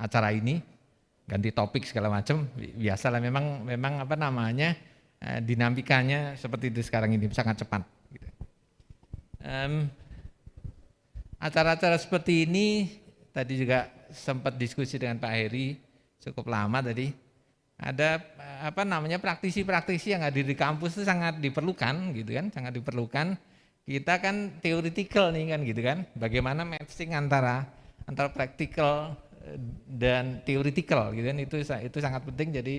acara ini, ganti topik segala macam, biasalah memang apa namanya dinamikanya seperti itu sekarang ini sangat cepat. Gitu. Acara-acara seperti ini tadi juga sempat diskusi dengan Pak Heri cukup lama tadi. Ada apa namanya praktisi-praktisi yang hadir di kampus itu sangat diperlukan gitu kan, sangat diperlukan. Kita kan theoretical nih kan gitu kan. Bagaimana matching antara practical dan theoretical gitu kan, itu sangat penting. Jadi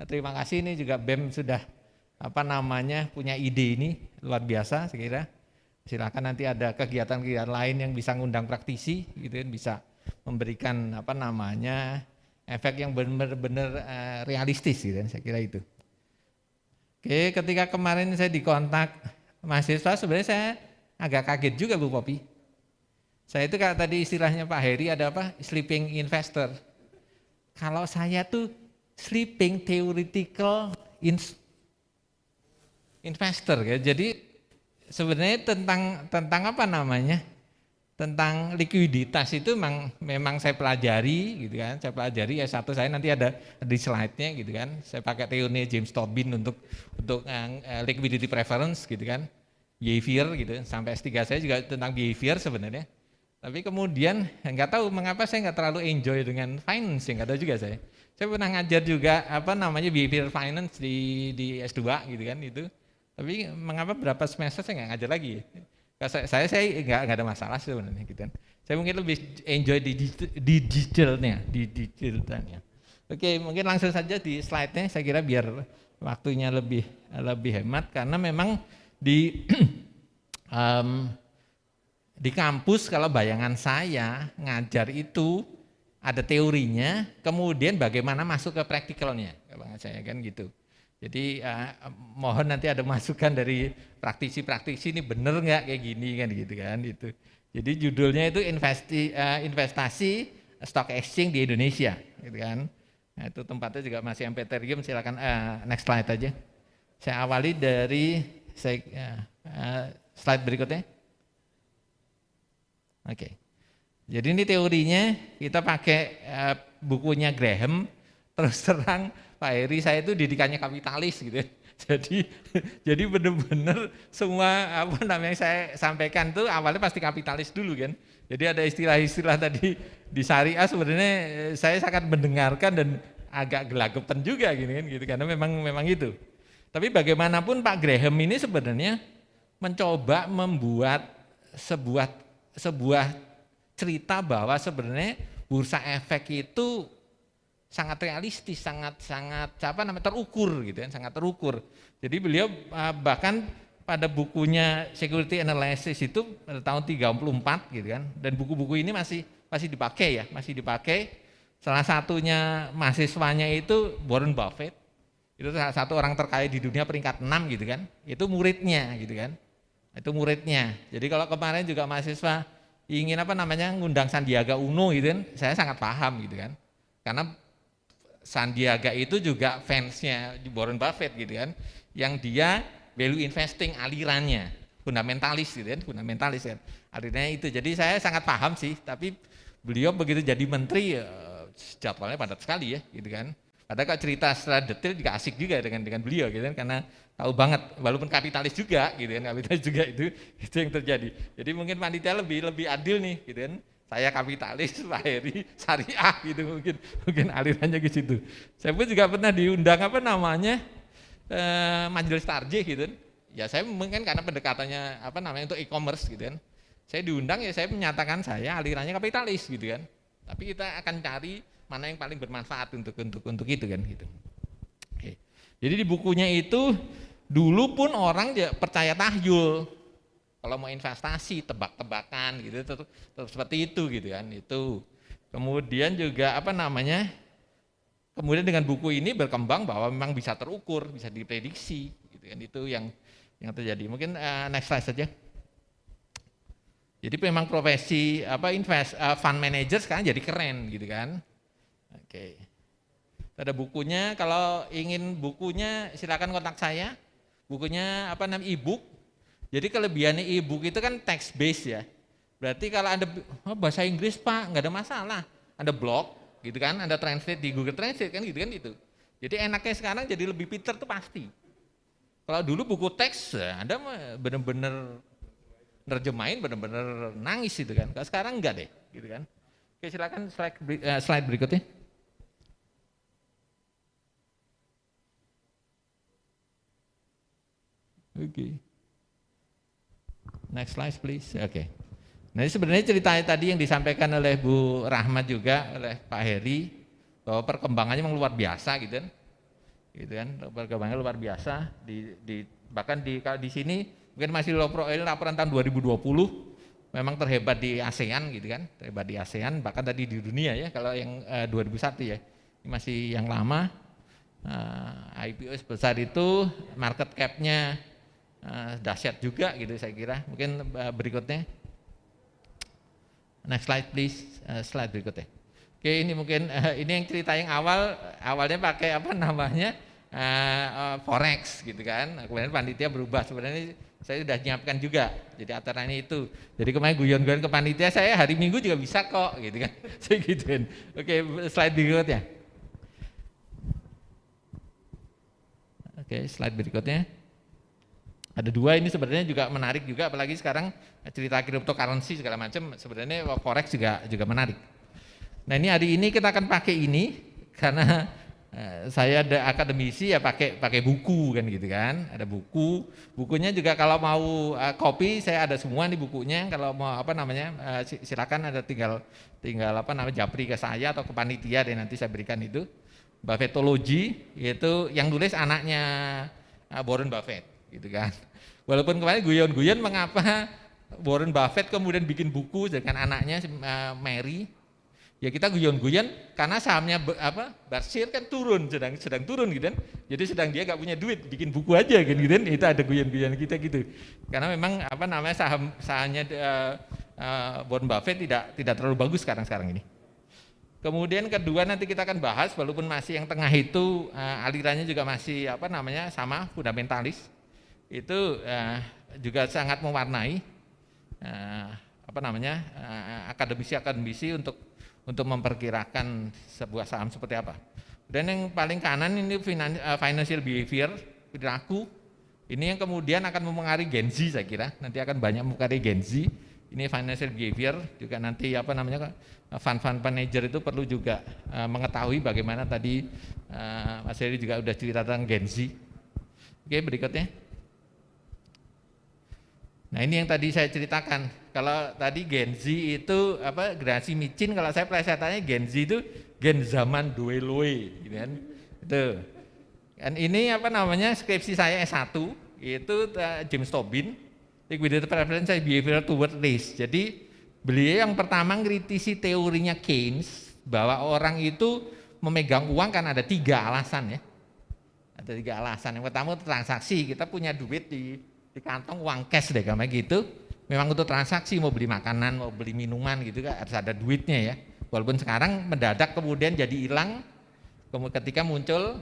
terima kasih ini juga BEM sudah apa namanya punya ide ini luar biasa saya kira. Silakan nanti ada kegiatan-kegiatan lain yang bisa ngundang praktisi gitu kan, bisa memberikan apa namanya efek yang benar-benar realistis gitu kan, saya kira itu. Oke, ketika kemarin saya dikontak mahasiswa sebenarnya saya agak kaget juga Bu Popi. Saya itu kalau tadi istilahnya Pak Heri ada apa? Sleeping investor. Kalau saya tuh sleeping theoretical investor ya. Jadi sebenarnya tentang apa namanya? Tentang likuiditas itu memang saya pelajari gitu kan. Saya pelajari S1 saya nanti ada di slide-nya gitu kan. Saya pakai teorinya James Tobin untuk liquidity preference gitu kan. Behavior gitu. Sampai S3 saya juga tentang behavior sebenarnya. Tapi kemudian nggak tahu mengapa saya nggak terlalu enjoy dengan finance, nggak tahu juga saya. Saya pernah ngajar juga apa namanya behavior finance di S2 gitu kan itu. Tapi mengapa berapa semester saya nggak ngajar lagi? Saya nggak ada masalah sebenarnya gitu kan. Saya mungkin lebih enjoy di digitalnya. Oke, mungkin langsung saja di slide-nya. Saya kira biar waktunya lebih hemat karena memang di di kampus kalau bayangan saya ngajar itu ada teorinya, kemudian bagaimana masuk ke praktikalnya, bayangan saya kan gitu. Jadi mohon nanti ada masukan dari praktisi-praktisi ini bener nggak kayak gini kan gitu kan itu. Jadi judulnya itu investasi stock exchange di Indonesia, gitu kan. Nah, itu tempatnya juga masih Ampeterium. Silakan next slide aja. Saya awali dari slide berikutnya. Oke. Jadi ini teorinya kita pakai bukunya Graham. Terus terang Pak Heri saya itu didikannya kapitalis gitu. Jadi benar-benar semua apa namanya saya sampaikan tuh awalnya pasti kapitalis dulu kan. Jadi ada istilah-istilah tadi di syariah sebenarnya saya sangat mendengarkan dan agak gelagepan juga gini kan gitu karena memang itu. Tapi bagaimanapun Pak Graham ini sebenarnya mencoba membuat sebuah cerita bahwa sebenarnya bursa efek itu sangat realistis, sangat terukur gitu kan, sangat terukur. Jadi beliau bahkan pada bukunya Security Analysis itu pada tahun 34 gitu kan, dan buku-buku ini masih dipakai ya, masih dipakai. Salah satunya mahasiswanya itu Warren Buffett, itu salah satu orang terkaya di dunia peringkat 6 gitu kan, itu muridnya gitu kan, itu muridnya. Jadi kalau kemarin juga mahasiswa ingin apa namanya ngundang Sandiaga Uno gitu kan, saya sangat paham gitu kan, karena Sandiaga itu juga fansnya Warren Buffett gitu kan, yang dia value investing alirannya, fundamentalis gitu kan, fundamentalis kan, alirannya itu. Jadi saya sangat paham sih, tapi beliau begitu jadi menteri jadwalnya padat sekali ya gitu kan. Padahal kalau cerita secara detail juga asik juga dengan beliau gitu kan, karena tahu banget walaupun kapitalis juga gitu kan, kapitalis juga itu yang terjadi. Jadi mungkin panitia lebih adil nih gitu kan. Saya kapitalis, Pak Heri syariah gitu mungkin alirannya ke situ. Saya pun juga pernah diundang apa namanya majelis tarjih gitu kan. Ya saya mungkin karena pendekatannya apa namanya untuk e-commerce gitu kan. Saya diundang ya saya menyatakan saya alirannya kapitalis gitu kan. Tapi kita akan cari mana yang paling bermanfaat untuk itu kan gitu. Oke. Jadi di bukunya itu dulu pun orang percaya tahyul. Kalau mau investasi tebak-tebakan gitu tetap seperti itu gitu kan itu. Kemudian juga apa namanya? Kemudian dengan buku ini berkembang bahwa memang bisa terukur, bisa diprediksi gitu kan. Itu yang terjadi. Mungkin next slide saja. Jadi memang profesi apa fund manager sekarang jadi keren gitu kan. Oke. Ada bukunya, kalau ingin bukunya silakan kontak saya. Bukunya apa namanya e-book. Jadi kelebihannya e-book itu kan text based ya. Berarti kalau Anda bahasa Inggris Pak, nggak ada masalah. Anda blog, gitu kan, Anda translate di Google Translate kan gitu kan itu. Jadi enaknya sekarang jadi lebih pinter tuh pasti. Kalau dulu buku teks, Anda bener-bener nerjemahin bener-bener nangis gitu kan. Kalau sekarang enggak deh, gitu kan. Oke, silakan slide berikutnya. Oke. Next slide please. Oke. Nah, ini sebenarnya ceritanya tadi yang disampaikan oleh Bu Rahmat juga oleh Pak Heri bahwa perkembangannya memang luar biasa gitu kan. Gitu kan, perkembangannya luar biasa bahkan di sini mungkin masih laporan tahun 2020 memang terhebat di ASEAN gitu kan, terhebat di ASEAN bahkan tadi di dunia ya, kalau yang 2001 ya, ini masih yang lama. IPO sebesar itu, market cap-nya dahsyat juga gitu saya kira. Mungkin berikutnya, next slide please, slide berikutnya. Oke, ini mungkin ini yang cerita yang awalnya pakai apa namanya forex gitu kan. Kemudian panitia berubah, sebenarnya saya sudah nyiapkan juga. Jadi aturannya itu. Jadi kemarin guyon-guyon ke panitia, saya hari Minggu juga bisa kok gitu kan. Saya gituin. Oke, slide berikutnya. Oke, slide berikutnya. Ada dua, ini sebenarnya juga menarik juga, apalagi sekarang cerita cryptocurrency segala macam, sebenarnya forex juga menarik. Nah, ini hari ini kita akan pakai ini karena saya ada akademisi ya pakai buku kan gitu kan. Ada bukunya juga kalau mau copy saya ada semua nih bukunya. Kalau mau apa namanya silakan, ada tinggal apa namanya japri ke saya atau ke panitia deh, nanti saya berikan itu. Buffettology itu yang tulis anaknya Warren Buffett gitu kan. Walaupun kemarin guyon-guyon mengapa Warren Buffett kemudian bikin buku dengan anaknya Mary. Ya kita guyon-guyon karena sahamnya Berkshire kan turun, sedang turun gitu kan. Jadi sedang dia nggak punya duit, bikin buku aja kan gitu kan. Itu ada guyon-guyon kita gitu. Karena memang apa namanya sahamnya Warren Buffett tidak terlalu bagus sekarang ini. Kemudian kedua nanti kita akan bahas, walaupun masih yang tengah itu alirannya juga masih apa namanya sama, fundamentalis. Itu juga sangat mewarnai apa namanya akademisi untuk memperkirakan sebuah saham seperti apa. Dan yang paling kanan ini financial behavior, perilaku. Ini yang kemudian akan mempengaruhi Gen Z saya kira. Nanti akan banyak mempengaruhi Gen Z. Ini financial behavior juga nanti apa namanya fund manager itu perlu juga mengetahui bagaimana tadi Mas Heri juga udah cerita tentang Gen Z. Oke, berikutnya. Nah, ini yang tadi saya ceritakan. Kalau tadi Gen Z itu apa generasi micin, kalau saya plesetannya Gen Z itu gen zaman Dweloe gitu kan. Itu. Dan ini apa namanya skripsi saya S1 itu James Tobin, Liquidated Preference and Behavior Toward Risk. Jadi beliau yang pertama ngkritisi teorinya Keynes bahwa orang itu memegang uang kan ada 3 alasan ya. Ada 3 alasan. Yang pertama itu transaksi, kita punya duit di kantong, uang cash deh kayak gitu. Memang untuk transaksi, mau beli makanan, mau beli minuman gitu kan harus ada duitnya ya. Walaupun sekarang mendadak kemudian jadi hilang ketika muncul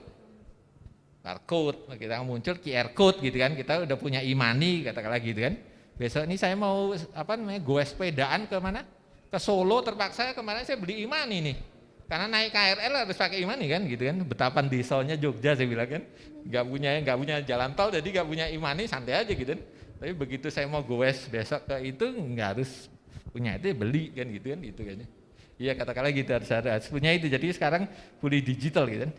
barcode, kita muncul QR code gitu kan, kita udah punya e-money katakanlah gitu kan. Besok ini saya mau apa namanya goes sepedaan ke mana? Ke Solo, terpaksa kemarin saya beli e-money nih. Karena naik KRL harus pakai e-money kan gitu kan. Betapa desanya Jogja saya bilang kan. Enggak punya jalan tol, jadi enggak punya e-money, santai aja gitu kan. Tapi begitu saya mau goes besok ke itu enggak harus punya itu, beli kan gitu kan. Iya katakanlah gitu harus punya itu. Jadi sekarang fully digital gitu kan.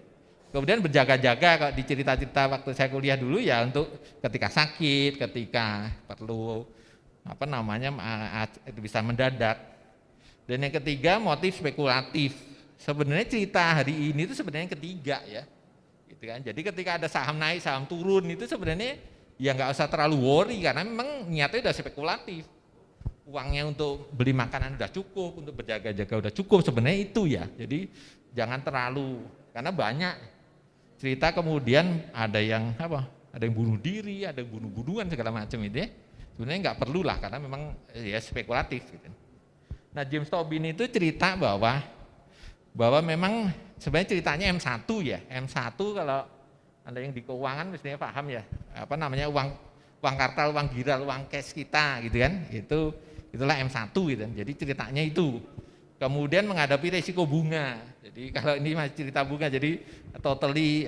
Kemudian berjaga-jaga kalau di cerita-cerita waktu saya kuliah dulu ya untuk ketika sakit, ketika perlu apa namanya bisa mendadak. Dan yang ketiga motif spekulatif. Sebenarnya cerita hari ini itu sebenarnya yang ketiga ya. Gitu kan. Jadi ketika ada saham naik, saham turun itu sebenarnya ya nggak usah terlalu worry karena memang niatnya udah spekulatif. Uangnya untuk beli makanan udah cukup, untuk berjaga-jaga udah cukup sebenarnya itu ya. Jadi jangan terlalu, karena banyak cerita kemudian ada yang bunuh diri, ada yang bunuh-bunuhan segala macam itu ya. Sebenarnya nggak perlu lah karena memang ya spekulatif gitu. Nah, James Tobin itu cerita bahwa memang sebenarnya ceritanya M1 ya. M1 kalau Anda yang di keuangan mestinya paham ya. Apa namanya uang kartal, uang giral, uang cash kita gitu kan. Itulah M1 gitu kan. Jadi ceritanya itu kemudian menghadapi risiko bunga. Jadi kalau ini masih cerita bunga, jadi totally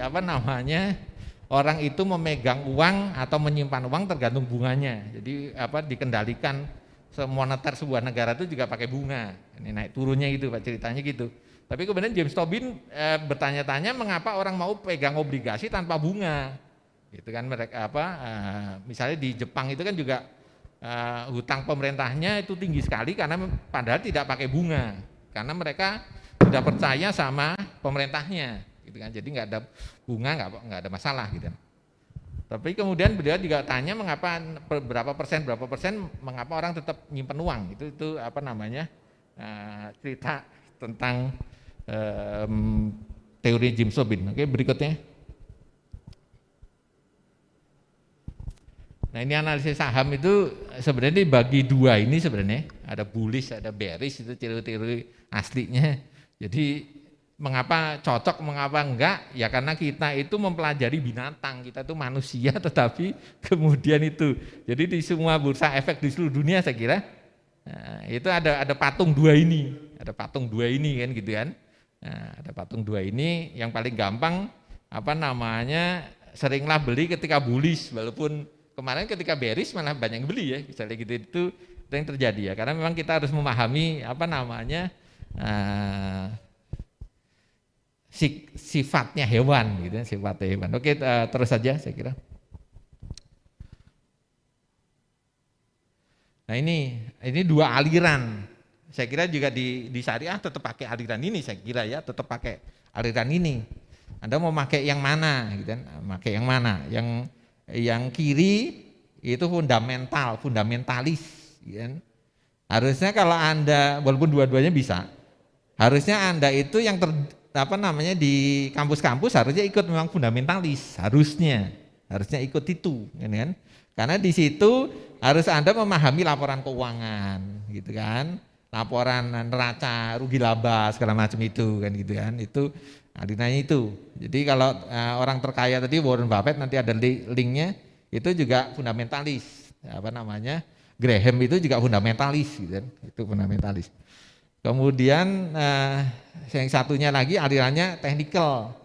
orang itu memegang uang atau menyimpan uang tergantung bunganya. Jadi dikendalikan moneter sebuah negara itu juga pakai bunga. Ini naik turunnya gitu Pak, ceritanya gitu. Tapi kemudian James Tobin bertanya-tanya mengapa orang mau pegang obligasi tanpa bunga. Gitu kan mereka misalnya di Jepang itu kan juga hutang pemerintahnya itu tinggi sekali karena padahal tidak pakai bunga. Karena mereka sudah percaya sama pemerintahnya gitu kan. Jadi nggak ada bunga, nggak ada masalah gitu. Tapi kemudian beliau juga tanya mengapa berapa persen mengapa orang tetap nyimpen uang. Itu cerita tentang teori James Tobin. Oke, berikutnya. Nah, ini analisis saham itu sebenarnya dibagi dua ini sebenarnya. Ada bullish, ada bearish, itu teori-teori aslinya. Jadi mengapa cocok, mengapa enggak? Ya karena kita itu mempelajari binatang, kita itu manusia tetapi kemudian itu. Jadi di semua bursa efek di seluruh dunia saya kira itu ada patung dua ini. Ada patung dua ini kan gitu kan. Nah, ada patung dua ini yang paling gampang seringlah beli ketika bullish, walaupun kemarin ketika bearish malah banyak yang beli ya, misalnya gitu itu yang terjadi ya. Karena memang kita harus memahami sifatnya hewan gitu, sifatnya hewan. Oke, terus saja saya kira. Nah ini dua aliran. Saya kira juga di syariah tetap pakai aliran ini, saya kira ya, tetap pakai aliran ini. Anda mau pakai yang mana gitu kan? Pakai yang mana? Yang kiri itu fundamentalis gitu kan? Harusnya kalau Anda walaupun dua-duanya bisa, harusnya Anda itu yang di kampus-kampus harusnya ikut memang fundamentalis, harusnya ikut itu, kan? Karena di situ harus Anda memahami laporan keuangan, gitu kan, laporan neraca, rugi laba segala macam itu, kan gitu kan, itu adinanya itu. Jadi kalau orang terkaya tadi Warren Buffett nanti ada linknya, itu juga fundamentalis, Graham itu juga fundamentalis, gitu kan, itu fundamentalis. Kemudian yang satunya lagi alirannya technical.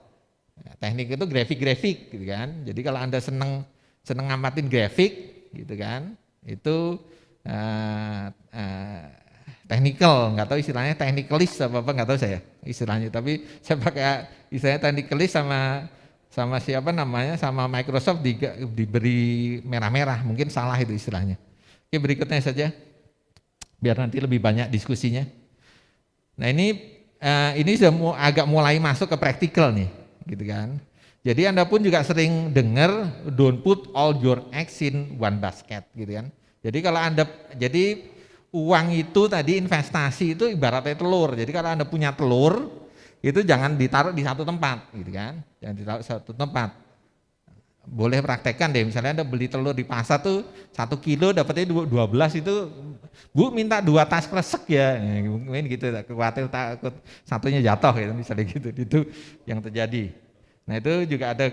Teknik itu grafik-grafik gitu kan. Jadi kalau Anda seneng ngamatin grafik gitu kan, itu technical, nggak tahu istilahnya technicalist apa nggak tahu saya istilahnya, tapi saya pakai istilahnya technicalist sama Microsoft diberi merah-merah, mungkin salah itu istilahnya. Oke, berikutnya saja biar nanti lebih banyak diskusinya. Nah ini sudah agak mulai masuk ke praktikal nih, gitu kan. Jadi Anda pun juga sering dengar don't put all your eggs in one basket, gitu kan. Jadi kalau jadi uang itu tadi investasi itu ibaratnya telur. Jadi kalau Anda punya telur itu jangan ditaruh di satu tempat, gitu kan. Jangan ditaruh di satu tempat. Boleh praktekkan deh, misalnya Anda beli telur di pasar tuh 1 kilo dapatnya 12 itu, Bu minta 2 tas kresek ya, mungkin gitu, khawatir takut satunya jatuh gitu, misalnya gitu, itu yang terjadi. Nah itu juga ada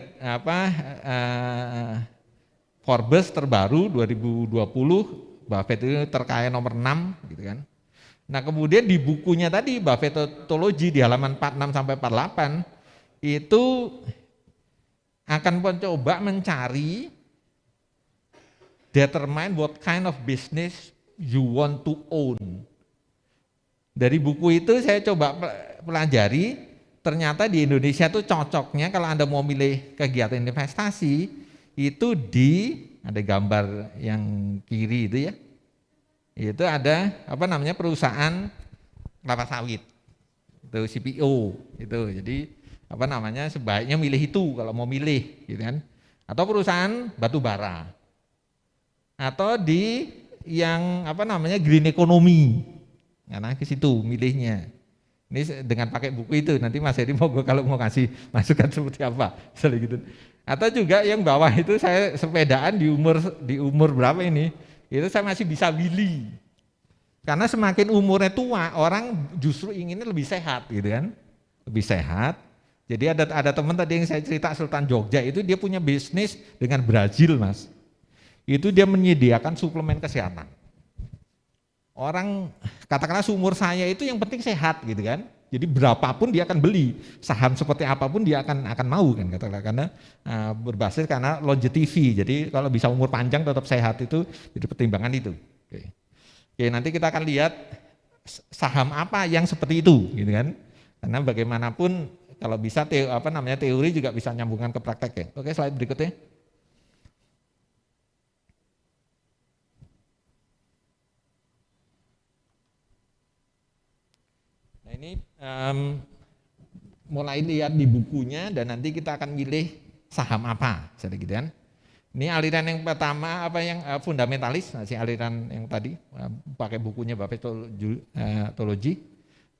Forbes terbaru 2020, Buffett itu terkaya nomor 6 gitu kan. Nah kemudian di bukunya tadi Buffettology di halaman 46 sampai 48 itu akan mencoba mencari determine what kind of business you want to own. Dari buku itu saya coba pelajari, ternyata di Indonesia tuh cocoknya kalau Anda mau milih kegiatan investasi itu ada gambar yang kiri itu ya. Itu ada perusahaan kelapa sawit. Itu CPO itu. Jadi sebaiknya milih itu kalau mau milih gitu kan. Atau perusahaan batu bara. Atau di yang green economy. Karena ke situ milihnya. Ini dengan pakai buku itu nanti Mas Heri kalau mau kasih masukan seperti apa, misalnya gitu. Atau juga yang bawah itu saya sepedaan di umur berapa ini? Itu saya masih bisa willy. Karena semakin umurnya tua, orang justru inginnya lebih sehat gitu kan. Lebih sehat. Jadi ada teman tadi yang saya cerita Sultan Jogja itu dia punya bisnis dengan Brazil Mas. Itu dia menyediakan suplemen kesehatan. orang katakanlah seumur saya itu yang penting sehat gitu kan. Jadi berapapun dia akan beli, saham seperti apapun dia akan mau kan katakanlah, karena berbasis karena longevity. Jadi kalau bisa umur panjang tetap sehat itu jadi pertimbangan itu. Oke. Oke, nanti kita akan lihat saham apa yang seperti itu gitu kan. Karena bagaimanapun kalau bisa teori juga bisa nyambungkan ke praktek ya. Oke, slide berikutnya. Nah ini mulai lihat di bukunya dan nanti kita akan milih saham apa, gitu kan. Ini aliran yang pertama yang fundamentalis, si aliran yang tadi pakai bukunya Buffettology.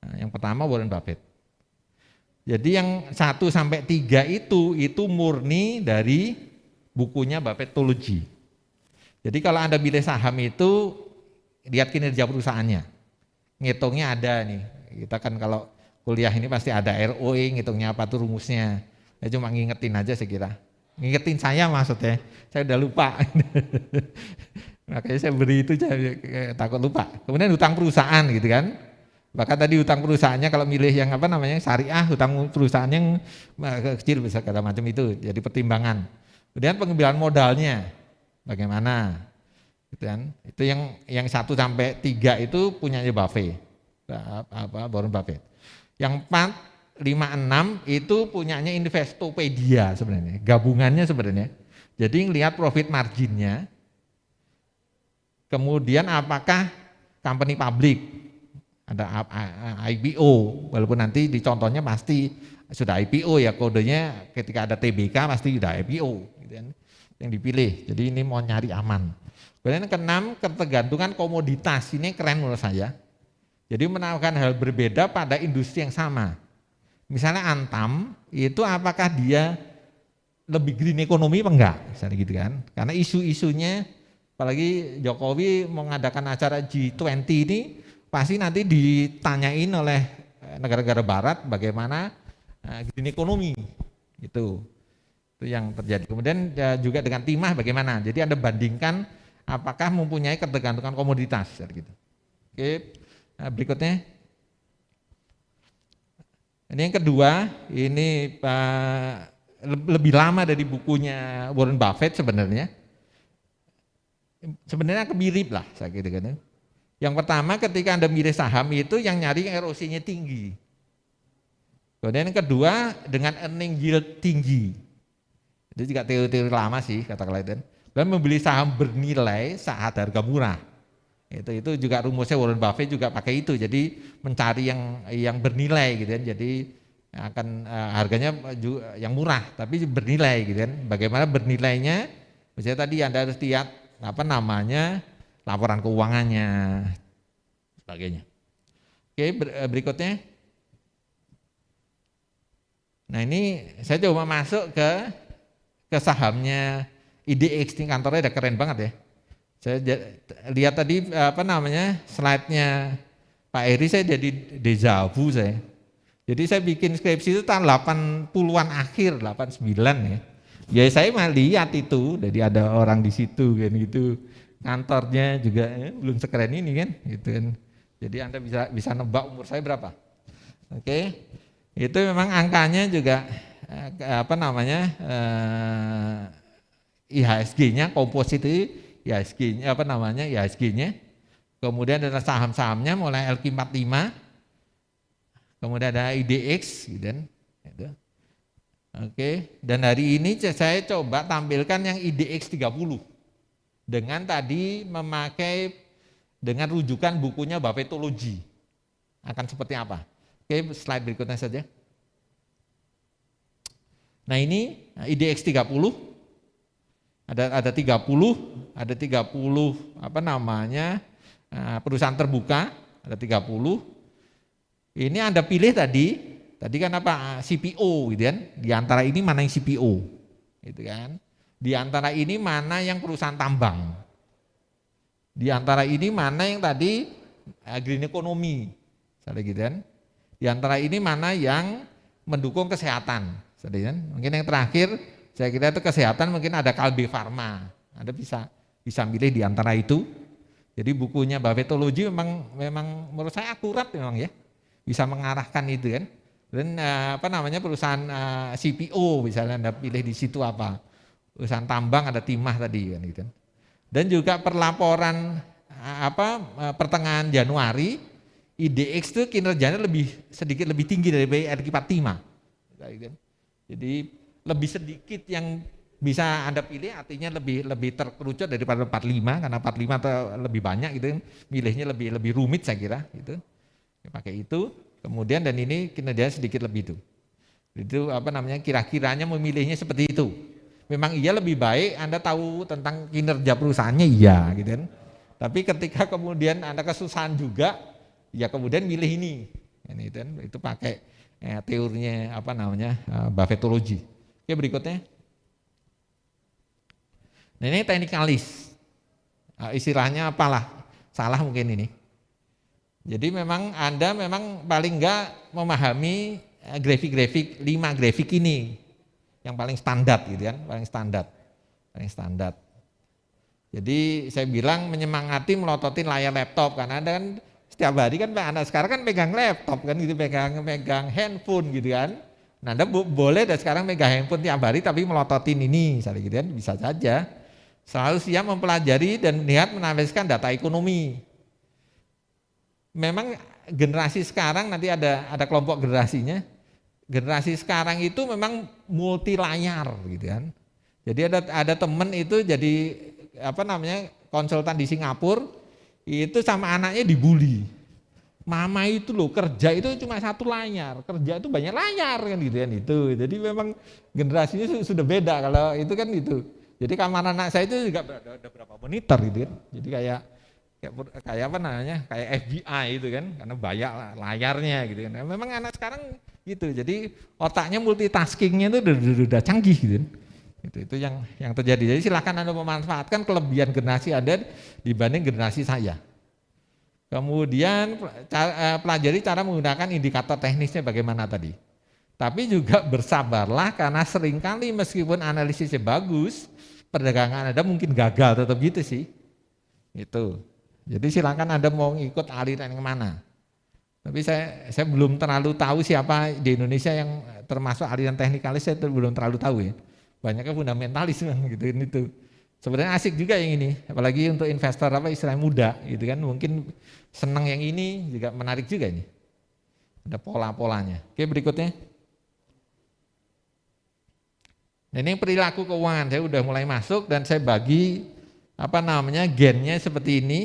Nah, yang pertama Warren Buffett. Jadi yang 1 sampai 3 itu murni dari bukunya Buffettology. Jadi kalau Anda pilih saham itu lihat kinerja perusahaannya. Ngitungnya ada nih. Kita kan kalau kuliah ini pasti ada ROE, ngitungnya apa tuh rumusnya. Saya cuma ngingetin aja saya kira. Ngingetin saya maksudnya, saya udah lupa. Makanya saya beri itu takut lupa. Kemudian hutang perusahaan gitu kan. Bahkan tadi hutang perusahaannya kalau milih yang syariah, hutang perusahaan yang kecil bisa kata macam itu, jadi pertimbangan. Kemudian pengambilan modalnya bagaimana, gitu kan? Itu yang 1 sampai 3 itu punyanya Buffett, Warren Buffett. Yang 4, 5, 6 itu punyanya Investopedia sebenarnya, gabungannya sebenarnya. Jadi ngelihat profit marginnya, kemudian apakah company public, ada IPO, walaupun nanti di contohnya pasti sudah IPO ya, kodenya ketika ada TBK pasti sudah IPO gitu kan, yang dipilih. Jadi ini mau nyari aman. Kemudian yang ke-6, ketergantungan komoditas, ini keren menurut saya. Jadi menawarkan hal berbeda pada industri yang sama. Misalnya Antam itu apakah dia lebih green ekonomi apa enggak, misalnya gitu kan. Karena isu-isunya apalagi Jokowi mengadakan acara G20 ini pasti nanti ditanyain oleh negara-negara barat bagaimana green ekonomi itu yang terjadi. Kemudian juga dengan timah bagaimana. Jadi Anda bandingkan apakah mempunyai ketergantungan komoditas gitu. Oke, berikutnya. Ini yang kedua, ini lebih lama dari bukunya Warren Buffett sebenarnya. Sebenarnya mirip lah saya gitu kan. Yang pertama ketika Anda milih saham itu yang nyari erosinya tinggi. Kemudian yang kedua dengan earning yield tinggi. Itu juga teori-teori lama sih katakanlah itu. Dan membeli saham bernilai saat harga murah. Itu juga rumusnya Warren Buffett juga pakai itu. Jadi mencari yang bernilai gitu kan. Jadi akan harganya yang murah tapi bernilai gitu kan. Bagaimana bernilainya? Misalnya tadi Anda harus lihat laporan keuangannya, sebagainya. Oke, berikutnya. Nah ini saya coba masuk ke sahamnya IDX, ini kantornya udah keren banget ya. Saya lihat tadi slide-nya Pak Eri, saya jadi deja vu saya. Jadi saya bikin skripsi itu tahun 80-an akhir, 89 ya. Ya saya mah lihat itu, jadi ada orang di situ kan gitu. Kantornya juga belum sekeren ini kan gitu kan. Jadi Anda bisa nebak umur saya berapa. Oke. Itu memang angkanya juga IHSG-nya komposit IHSG-nya IHSG-nya. Kemudian ada saham-sahamnya mulai LQ45. Kemudian ada IDX gitu kan. Gitu. Oke, dan hari ini saya coba tampilkan yang IDX 30 dengan tadi memakai dengan rujukan bukunya Buffettology. Akan seperti apa? Oke, slide berikutnya saja. Nah ini IDX 30 ada 30 perusahaan terbuka, ada 30. Ini Anda pilih Tadi kan CPO gitu kan, di antara ini mana yang CPO gitu kan, di antara ini mana yang perusahaan tambang, di antara ini mana yang tadi green economy, misalnya gitu kan, di antara ini mana yang mendukung kesehatan, misalnya kan. Mungkin yang terakhir saya kira itu kesehatan, mungkin ada Kalbe Pharma, Anda bisa milih di antara itu. Jadi bukunya Buffettology memang menurut saya akurat memang ya, bisa mengarahkan itu kan. Dan perusahaan CPO misalnya Anda pilih di situ apa, perusahaan tambang ada timah tadi kan gitu. Dan juga perlaporan pertengahan Januari IDX itu kinerjanya sedikit lebih tinggi dari RQ45. Jadi lebih sedikit yang bisa Anda pilih, artinya lebih terkerucut daripada 45, karena 45 lebih banyak gitu, milihnya lebih rumit saya kira gitu. Pakai itu, kemudian dan ini kinerjanya sedikit lebih itu kira-kiranya memilihnya seperti itu. Memang iya lebih baik Anda tahu tentang kinerja perusahaannya iya gitu kan. Tapi ketika kemudian Anda kesusahan juga, ya kemudian milih ini. Itu pakai teorinya Buffettology. Oke, berikutnya. Nah, ini teknikalis. Istilahnya apalah? Salah mungkin ini. Jadi memang Anda paling enggak memahami grafik-grafik 5 grafik ini yang paling standar gitu kan, paling standar. Jadi saya bilang menyemangati melototin layar laptop, karena Anda kan setiap hari kan anak sekarang kan pegang laptop kan gitu, pegang handphone gitu kan. Nah, Anda boleh dan sekarang pegang handphone tiap hari tapi melototin ini misalnya gitu kan, bisa saja. Selalu siap mempelajari dan melihat menanaliskan data ekonomi. Memang generasi sekarang nanti ada kelompok generasinya. Generasi sekarang itu memang multi layar gitu kan. Jadi ada temen itu jadi konsultan di Singapura, itu sama anaknya dibully. Mama itu loh kerja itu cuma 1 layar, kerja itu banyak layar kan gitu kan itu. Jadi memang generasinya sudah beda kalau itu kan itu. Jadi kamar anak saya itu juga ada berapa monitor gitu kan. Jadi kayak FBI itu kan, karena banyak layarnya gitu kan. Memang anak sekarang gitu. Jadi otaknya multitaskingnya itu udah canggih gitu kan. Itu yang terjadi. Jadi silakan Anda memanfaatkan kelebihan generasi Anda dibanding generasi saya. Kemudian pelajari cara menggunakan indikator teknisnya bagaimana tadi. Tapi juga bersabarlah, karena seringkali meskipun analisisnya bagus, perdagangan Anda mungkin gagal, tetap gitu sih. Itu. Jadi silakan Anda mau ikut aliran yang mana. Tapi saya belum terlalu tahu siapa di Indonesia yang termasuk aliran teknikalis, saya belum terlalu tahu ya. Banyaknya fundamentalis gitu itu. Sebenarnya asik juga yang ini, apalagi untuk investor istilahnya muda gitu kan, mungkin senang yang ini, juga menarik juga ini. Ada pola-polanya. Oke, berikutnya. Nah, ini perilaku keuangan, saya udah mulai masuk dan saya bagi gennya seperti ini.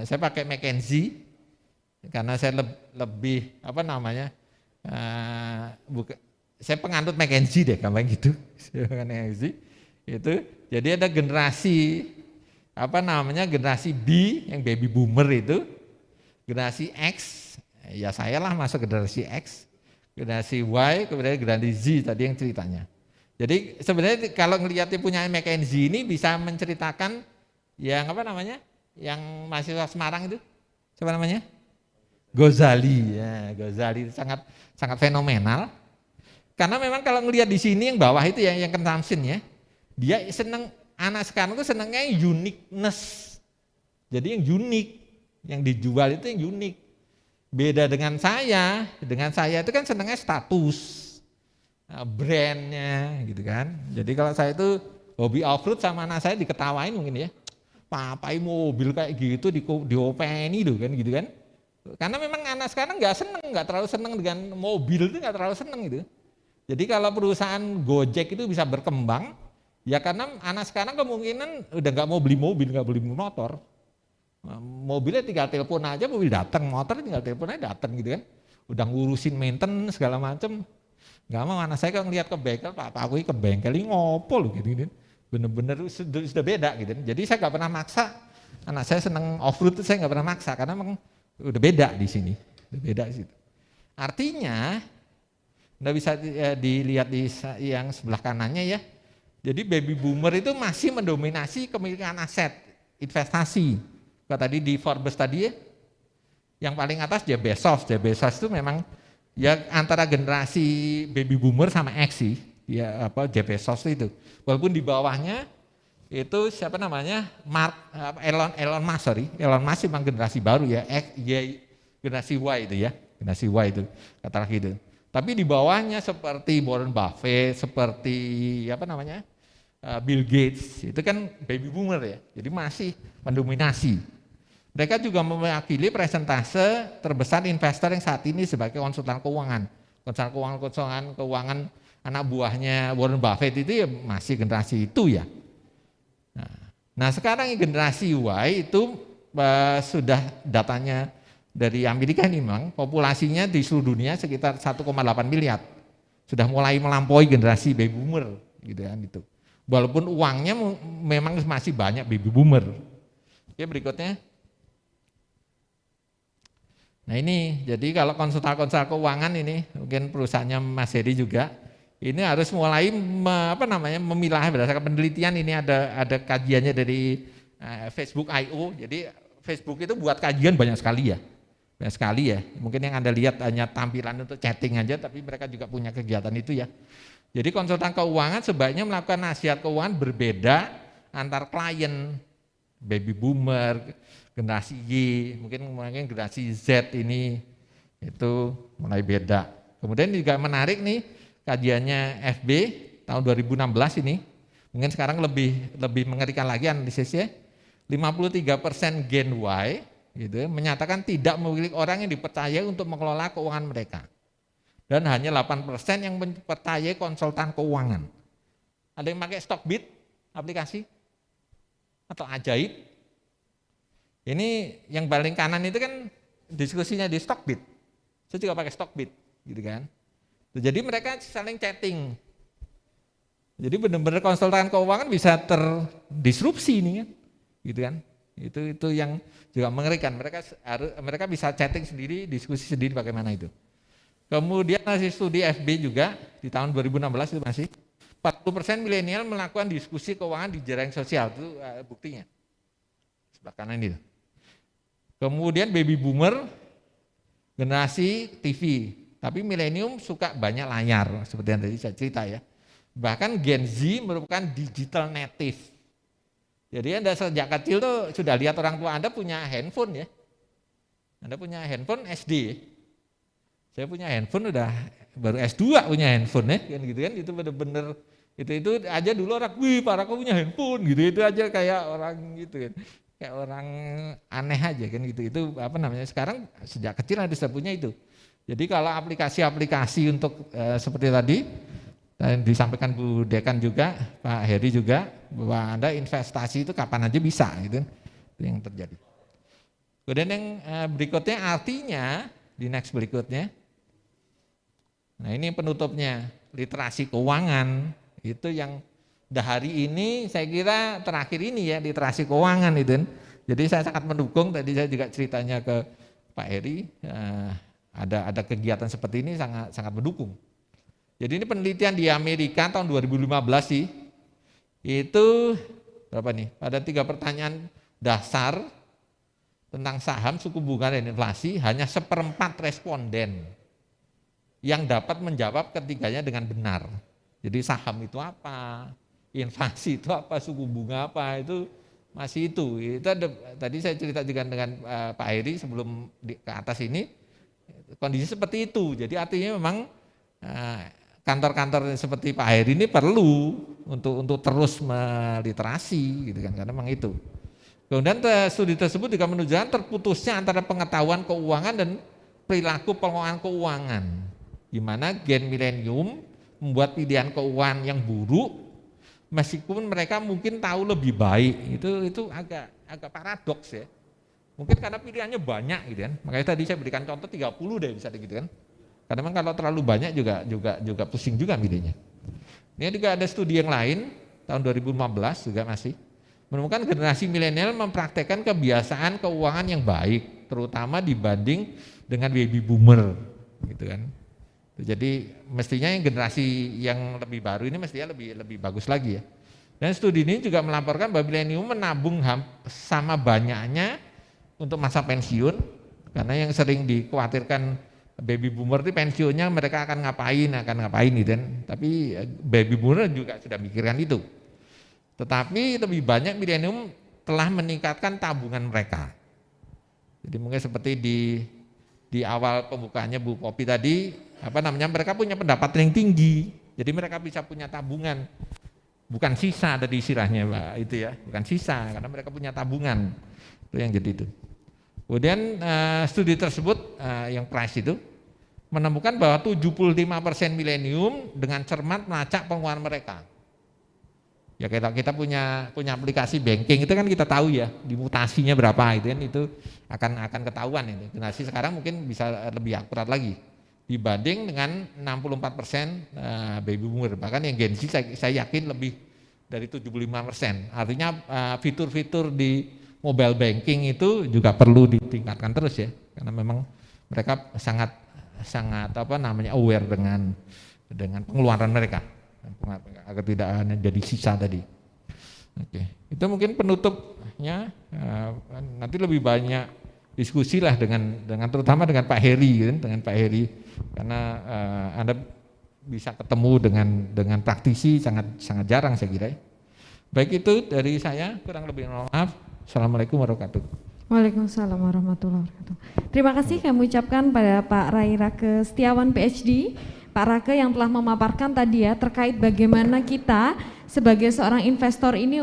Saya pakai McKinsey karena saya lebih saya penganut McKinsey deh, gampang gitu. McKinsey itu. Jadi ada generasi generasi B yang baby boomer itu, generasi X, ya saya lah masuk generasi X, generasi Y, kemudian generasi Z tadi yang ceritanya. Jadi sebenarnya kalau ngelihatnya punya McKinsey ini bisa menceritakan yang yang mahasiswa Semarang itu, siapa namanya? Ghazali, ya Ghazali itu sangat fenomenal. Karena memang kalau ngelihat di sini yang bawah itu yang consumption ya, dia seneng, anak sekarang itu senengnya uniqueness. Jadi yang unik, yang dijual itu yang unik. Beda dengan saya itu kan senengnya status, brandnya gitu kan. Jadi kalau saya itu hobi off-road sama anak saya diketawain mungkin ya, papai mobil kayak gitu diopeni loh kan gitu kan. Karena memang anak sekarang nggak terlalu seneng dengan mobil, itu nggak terlalu seneng gitu. Jadi kalau perusahaan Gojek itu bisa berkembang, ya karena anak sekarang kemungkinan udah nggak mau beli mobil, nggak beli motor. Mobilnya tinggal telepon aja, mobil datang, motor tinggal telepon aja datang gitu kan. Udah ngurusin maintenance segala macam. Nggak mau, anak saya kalau ngeliat ke bengkel, Pak aku ke bengkel ini ngopo loh gitu. Bener-bener sudah beda gitu. Jadi saya nggak pernah maksa anak saya seneng off-road itu, saya nggak pernah maksa karena memang udah beda di sini, udah beda di situ. Artinya, Anda bisa dilihat di yang sebelah kanannya ya. Jadi baby boomer itu masih mendominasi kepemilikan aset, investasi. Kalau tadi di Forbes tadi ya, yang paling atas Jeff Bezos. Jeff Bezos itu memang ya antara generasi baby boomer sama X sih, ya Jeff Bezos itu. Walaupun di bawahnya Itu siapa namanya? Elon Musk, Elon Musk memang generasi baru ya, generasi Y itu ya, generasi Y itu kata lagi itu. Tapi di bawahnya seperti Warren Buffett, seperti apa namanya, Bill Gates, itu kan baby boomer ya, jadi masih mendominasi. Mereka juga mewakili presentase terbesar investor yang saat ini sebagai konsultan keuangan. Konsultan keuangan anak buahnya Warren Buffett itu ya masih generasi itu ya. Nah sekarang generasi Y itu sudah datanya dari Amerika ini memang populasinya di seluruh dunia sekitar 1,8 miliar. Sudah mulai melampaui generasi baby boomer gitu kan itu. Walaupun uangnya memang masih banyak baby boomer. Oke berikutnya. Nah ini jadi kalau konsultan keuangan ini mungkin perusahaannya Mas Heri juga ini harus mulai memilah berdasarkan penelitian ini ada kajiannya dari Facebook I.O. Jadi Facebook itu buat kajian banyak sekali ya. Mungkin yang Anda lihat hanya tampilan untuk chatting aja, tapi mereka juga punya kegiatan itu ya. Jadi konsultan keuangan sebaiknya melakukan nasihat keuangan berbeda antar klien baby boomer, generasi Y, mungkin generasi Z ini itu mulai beda. Kemudian juga menarik nih kajiannya FB tahun 2016 ini, mungkin sekarang lebih mengerikan lagi analisisnya. 53% Gen Y gitu menyatakan tidak memiliki orang yang dipercaya untuk mengelola keuangan mereka. Dan hanya 8% yang mempercayai konsultan keuangan. Ada yang pakai Stockbit aplikasi? Atau Ajaib? Ini yang paling kanan itu kan diskusinya di Stockbit. Saya juga pakai Stockbit gitu kan. Jadi mereka saling chatting. Jadi benar-benar konsultan keuangan bisa terdisrupsi ini kan. Gitu kan. Itu yang juga mengerikan. Mereka bisa chatting sendiri, diskusi sendiri bagaimana itu. Kemudian masih studi FB juga di tahun 2016 itu masih 40% milenial melakukan diskusi keuangan di jaring sosial, itu buktinya. Sebelah kanan itu. Kemudian baby boomer generasi TV, tapi milenium suka banyak layar seperti yang tadi saya cerita ya. Bahkan Gen Z merupakan digital native. Jadi Anda sejak kecil tuh sudah lihat orang tua Anda punya handphone ya. Anda punya handphone SD ya. Saya punya handphone udah baru S2 punya handphone ya, kan gitu kan, itu bener-bener itu aja dulu orang, wih Pak Rako punya handphone gitu, itu aja kayak orang gitu kan, kayak orang aneh aja kan gitu, itu apa namanya, sekarang sejak kecil Anda sudah punya itu. Jadi kalau aplikasi-aplikasi untuk seperti tadi, dan disampaikan Bu Dekan juga, Pak Heri juga, bahwa Anda investasi itu kapan aja bisa gitu, itu yang terjadi. Kemudian yang berikutnya artinya, di next berikutnya, nah ini penutupnya, literasi keuangan, itu yang hari ini saya kira terakhir ini ya, literasi keuangan itu. Jadi saya sangat mendukung, tadi saya juga ceritanya ke Pak Heri, ada kegiatan seperti ini sangat mendukung. Jadi ini penelitian di Amerika tahun 2015 sih, itu berapa nih, ada 3 pertanyaan dasar tentang saham, suku bunga dan inflasi, hanya 1/4 responden yang dapat menjawab ketiganya dengan benar. Jadi saham itu apa, inflasi itu apa, suku bunga apa, itu masih itu. Itu ada, tadi saya cerita juga dengan Pak Heri sebelum ke atas ini, kondisi seperti itu. Jadi artinya memang kantor-kantor seperti Pak Heri ini perlu untuk terus meliterasi gitu kan, karena memang itu. Kemudian studi tersebut juga menunjukkan terputusnya antara pengetahuan keuangan dan perilaku pengelolaan keuangan, di mana gen milenium membuat pilihan keuangan yang buruk meskipun mereka mungkin tahu lebih baik. Itu agak paradoks ya. Mungkin karena pilihannya banyak gitu kan. Makanya tadi saya berikan contoh 30 deh bisa gitu kan. Karena memang kalau terlalu banyak juga pusing juga milihnya. Ini juga ada studi yang lain tahun 2015 juga masih menemukan generasi milenial mempraktekkan kebiasaan keuangan yang baik, terutama dibanding dengan baby boomer, gitu kan. Jadi mestinya yang generasi yang lebih baru ini mestinya lebih bagus lagi ya. Dan studi ini juga melaporkan bahwa milenium menabung sama banyaknya untuk masa pensiun, karena yang sering dikhawatirkan baby boomer itu pensiunnya mereka akan ngapain gitu kan. Tapi baby boomer juga sudah mikirkan itu. Tetapi lebih banyak milenium telah meningkatkan tabungan mereka. Jadi mungkin seperti di awal pembukaannya Bu Popi tadi, mereka punya pendapatan yang tinggi, jadi mereka bisa punya tabungan, bukan sisa tadi istilahnya Pak, itu ya, bukan sisa, karena mereka punya tabungan, itu yang jadi itu. Kemudian studi tersebut yang price itu menemukan bahwa 75% milenium dengan cermat melacak pengeluaran mereka. Ya kita punya aplikasi banking itu kan kita tahu ya dimutasinya berapa itu akan ketahuan itu. Generasi sekarang mungkin bisa lebih akurat lagi dibanding dengan 64% baby boomer, bahkan yang Gen Z saya yakin lebih dari 75%. Artinya fitur-fitur di mobile banking itu juga perlu ditingkatkan terus ya, karena memang mereka sangat aware dengan pengeluaran mereka agar tidak hanya jadi sisa tadi. Oke, itu mungkin penutupnya. Nanti lebih banyak diskusi lah dengan terutama dengan Pak Heri, dengan Pak Heri, karena Anda bisa ketemu dengan praktisi sangat jarang saya kira. Baik, itu dari saya, kurang lebih maaf. Assalamualaikum warahmatullahi wabarakatuh. Waalaikumsalam warahmatullahi wabarakatuh. Terima kasih kami ucapkan pada Pak Rai Rake Setiawan PhD, Pak Rake yang telah memaparkan tadi ya terkait bagaimana kita sebagai seorang investor ini